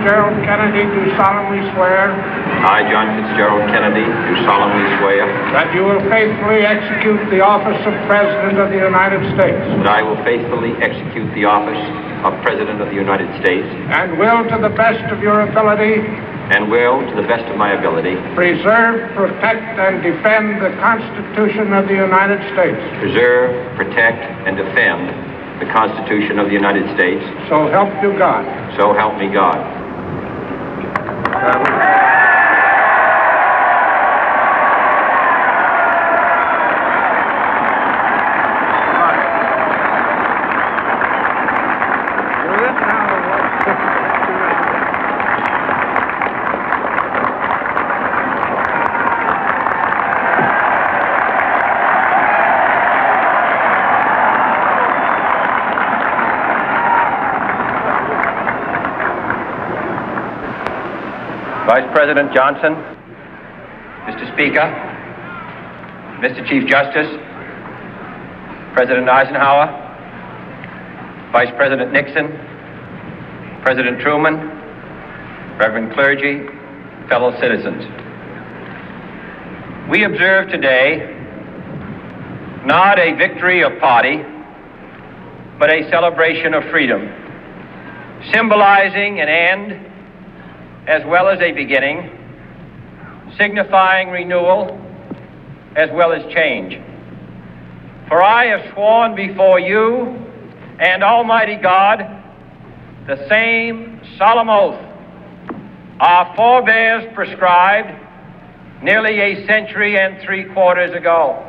Fitzgerald Kennedy, do solemnly swear I, John Fitzgerald Kennedy, do solemnly swear that you will faithfully execute the office of President of the United States that I will faithfully execute the office of President of the United States and will, to the best of your ability, and will, to the best of my ability, preserve, protect, and defend the Constitution of the United States. preserve, protect, and defend the Constitution of the United States. So help you God. So help me God. Vice President Johnson, Mr. Speaker, Mr. Chief Justice, President Eisenhower, Vice President Nixon, President Truman, Reverend clergy, fellow citizens. We observe today not a victory of party, but a celebration of freedom, symbolizing an end as well as a beginning, signifying renewal as well as change. For I have sworn before you and Almighty God the same solemn oath our forebears prescribed nearly a century and 3/4 ago.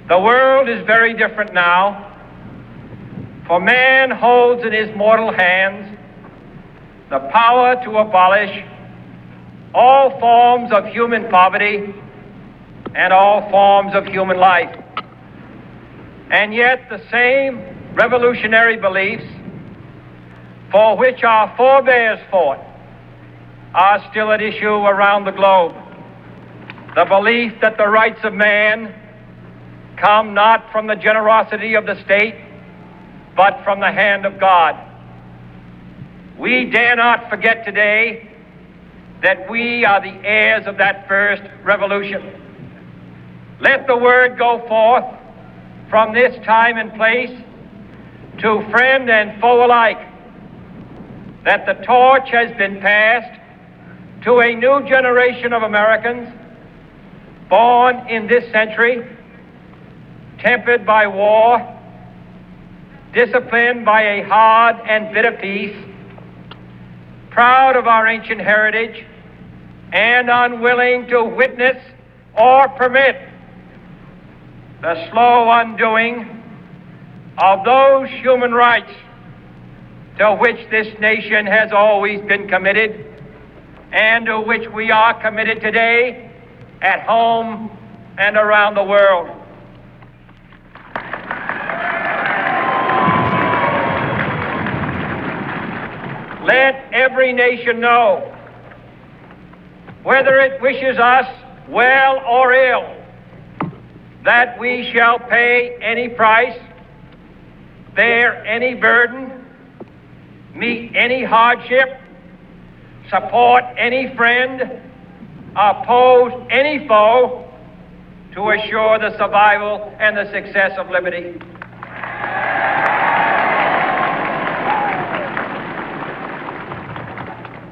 The world is very different now, for man holds in his mortal hands the power to abolish all forms of human poverty and all forms of human life. And yet the same revolutionary beliefs for which our forebears fought are still at issue around the globe. The belief that the rights of man come not from the generosity of the state, but from the hand of God. We dare not forget today that we are the heirs of that first revolution. Let the word go forth from this time and place to friend and foe alike that the torch has been passed to a new generation of Americans born in this century, tempered by war, disciplined by a hard and bitter peace, proud of our ancient heritage, and unwilling to witness or permit the slow undoing of those human rights to which this nation has always been committed and to which we are committed today at home and around the world. Let every nation know, whether it wishes us well or ill, that we shall pay any price, bear any burden, meet any hardship, support any friend, oppose any foe to assure the survival and the success of liberty.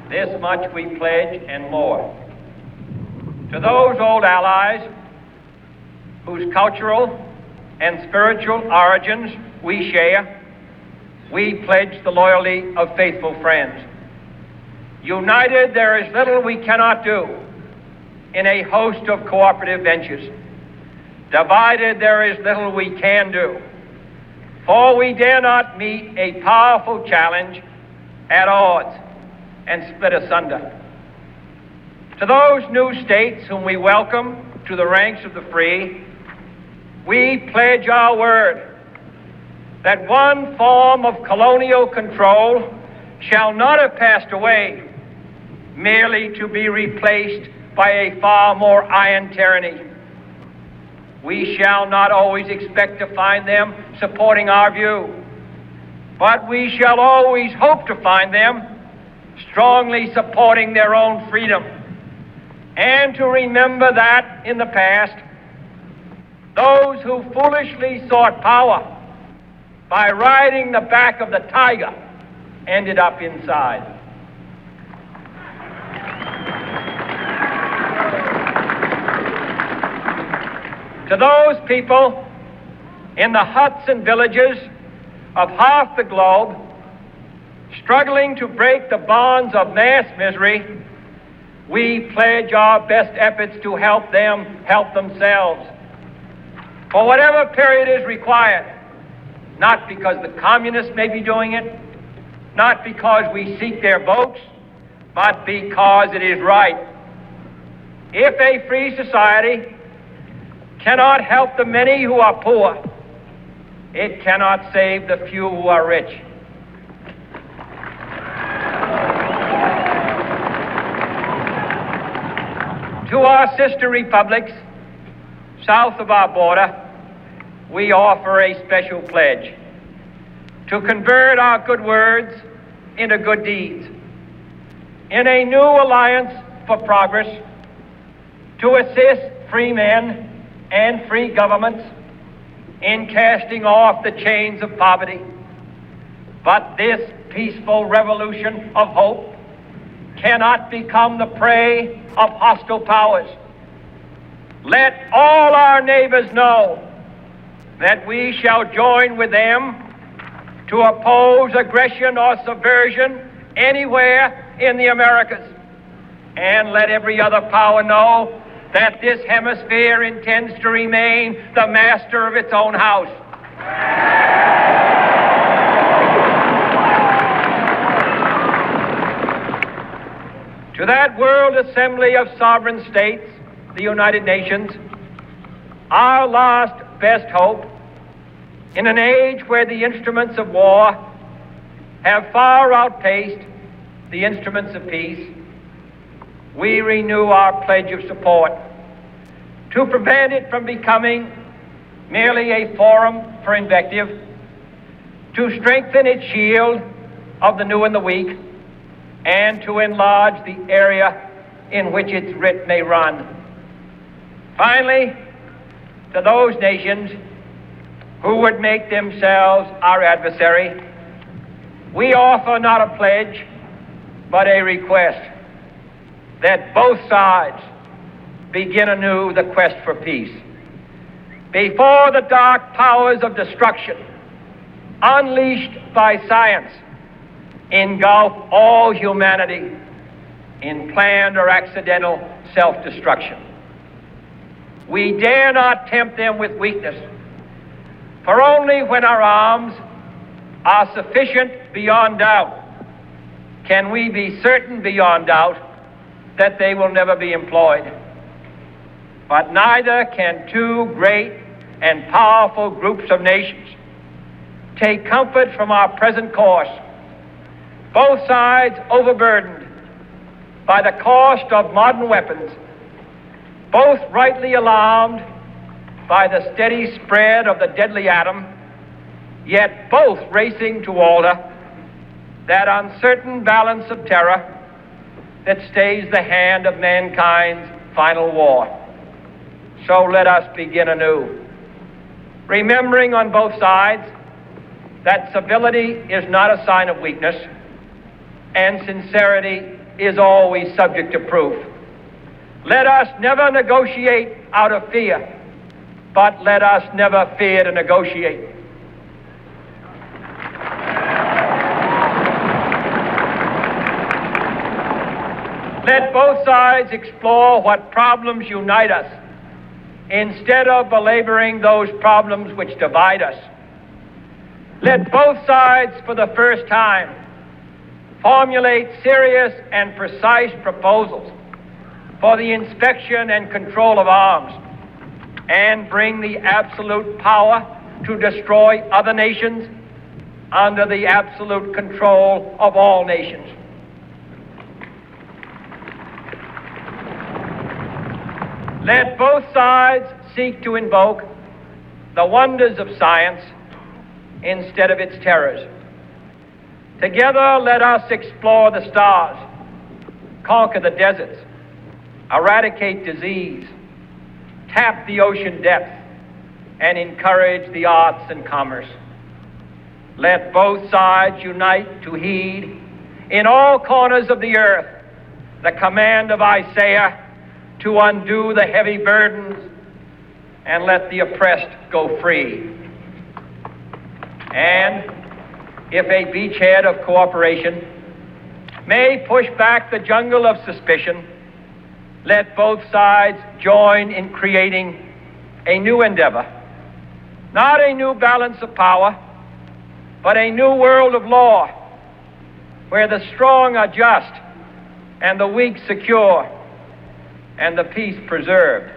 This much we pledge and more. To those old allies whose cultural and spiritual origins we share, we pledge the loyalty of faithful friends. United, there is little we cannot do in a host of cooperative ventures. Divided, there is little we can do, for we dare not meet a powerful challenge at odds and split asunder. To those new states whom we welcome to the ranks of the free, we pledge our word that one form of colonial control shall not have passed away, merely to be replaced by a far more iron tyranny. We shall not always expect to find them supporting our view, but we shall always hope to find them strongly supporting their own freedom, and to remember that in the past, those who foolishly sought power by riding the back of the tiger ended up inside. To those people in the huts and villages of half the globe struggling to break the bonds of mass misery, we pledge our best efforts to help them help themselves for whatever period is required, not because the communists may be doing it, not because we seek their votes, but because it is right. If a free society cannot help the many who are poor, it cannot save the few who are rich. To our sister republics south of our border, we offer a special pledge to convert our good words into good deeds, in a new alliance for progress, to assist free men and free governments in casting off the chains of poverty. But this peaceful revolution of hope cannot become the prey of hostile powers. Let all our neighbors know that we shall join with them to oppose aggression or subversion anywhere in the Americas. And let every other power know that this hemisphere intends to remain the master of its own house. To that World Assembly of Sovereign States, the United Nations, our last best hope, in an age where the instruments of war have far outpaced the instruments of peace, we renew our pledge of support to prevent it from becoming merely a forum for invective, to strengthen its shield of the new and the weak, and to enlarge the area in which its writ may run. Finally, to those nations who would make themselves our adversary, we offer not a pledge, but a request that both sides begin anew the quest for peace. Before the dark powers of destruction, unleashed by science, engulf all humanity in planned or accidental self-destruction, we dare not tempt them with weakness, for only when our arms are sufficient beyond doubt can we be certain beyond doubt that they will never be employed. But neither can two great and powerful groups of nations take comfort from our present course, both sides overburdened by the cost of modern weapons, both rightly alarmed by the steady spread of the deadly atom, yet both racing to alter that uncertain balance of terror that stays the hand of mankind's final war. So let us begin anew, remembering on both sides that civility is not a sign of weakness, and sincerity is always subject to proof. Let us never negotiate out of fear, but let us never fear to negotiate. Let both sides explore what problems unite us, instead of belaboring those problems which divide us. Let both sides, for the first time, formulate serious and precise proposals for the inspection and control of arms, and bring the absolute power to destroy other nations under the absolute control of all nations. Let both sides seek to invoke the wonders of science instead of its terrors. Together, let us explore the stars, conquer the deserts, eradicate disease, tap the ocean depth, and encourage the arts and commerce. Let both sides unite to heed in all corners of the earth the command of Isaiah to undo the heavy burdens and let the oppressed go free. And if a beachhead of cooperation may push back the jungle of suspicion, let both sides join in creating a new endeavor, not a new balance of power, but a new world of law, where the strong are just and the weak secure and the peace preserved.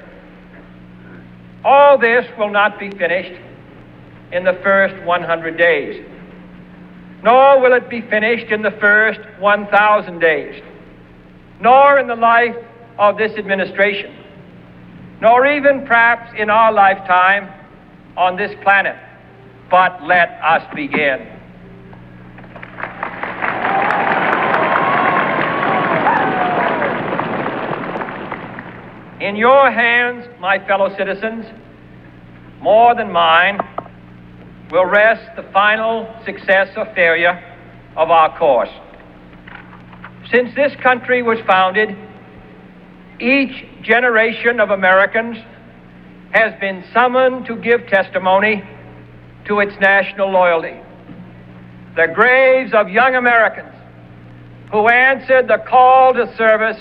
All this will not be finished in the first 100 days, nor will it be finished in the first 1,000 days, nor in the life of this administration, nor even perhaps in our lifetime on this planet. But let us begin. In your hands, my fellow citizens, more than mine, will rest the final success or failure of our course. Since this country was founded, each generation of Americans has been summoned to give testimony to its national loyalty. The graves of young Americans who answered the call to service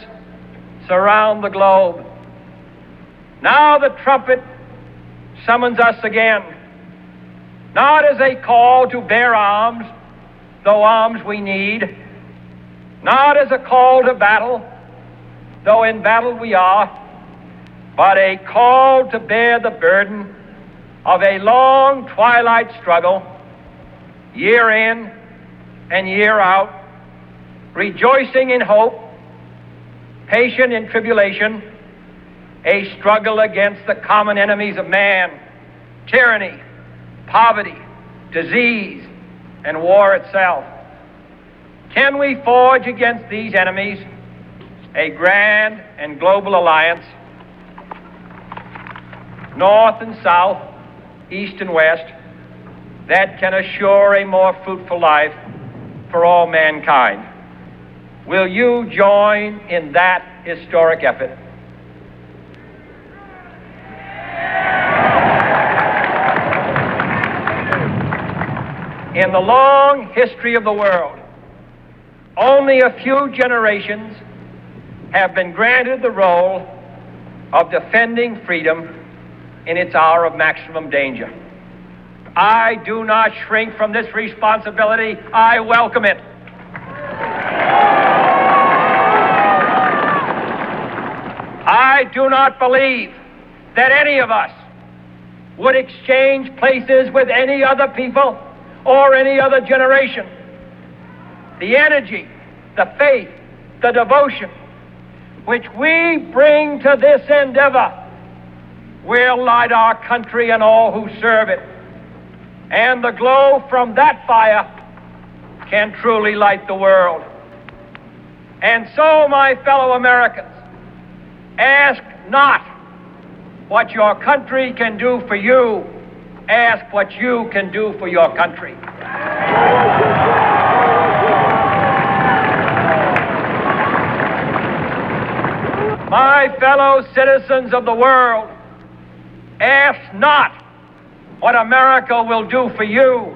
surround the globe. Now the trumpet summons us again, not as a call to bear arms, though arms we need, not as a call to battle, though in battle we are, but a call to bear the burden of a long twilight struggle, year in and year out, rejoicing in hope, patient in tribulation, a struggle against the common enemies of man, tyranny, poverty, disease, and war itself. Can we forge against these enemies a grand and global alliance, north and south, east and west, that can assure a more fruitful life for all mankind? Will you join in that historic effort? In the long history of the world, only a few generations have been granted the role of defending freedom in its hour of maximum danger. I do not shrink from this responsibility. I welcome it. I do not believe that any of us would exchange places with any other people or any other generation. The energy, the faith, the devotion which we bring to this endeavor will light our country and all who serve it. And the glow from that fire can truly light the world. And so, my fellow Americans, ask not what your country can do for you. Ask what you can do for your country. My fellow citizens of the world, ask not what America will do for you,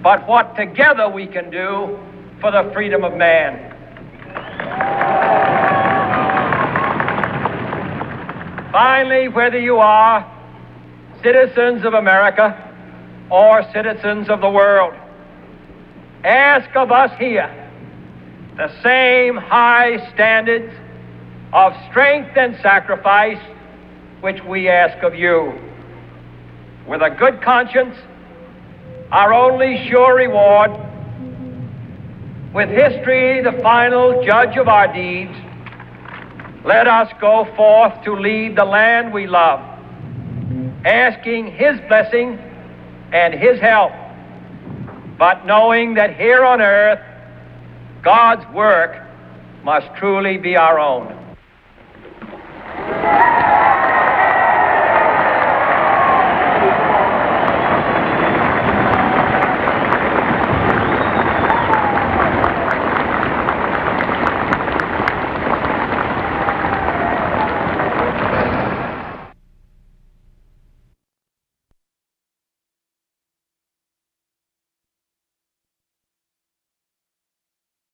but what together we can do for the freedom of man. Finally, whether you are citizens of America or citizens of the world, ask of us here the same high standards of strength and sacrifice which we ask of you. With a good conscience, our only sure reward, with history the final judge of our deeds, let us go forth to lead the land we love, asking His blessing and His help but knowing that here on earth God's work must truly be our own.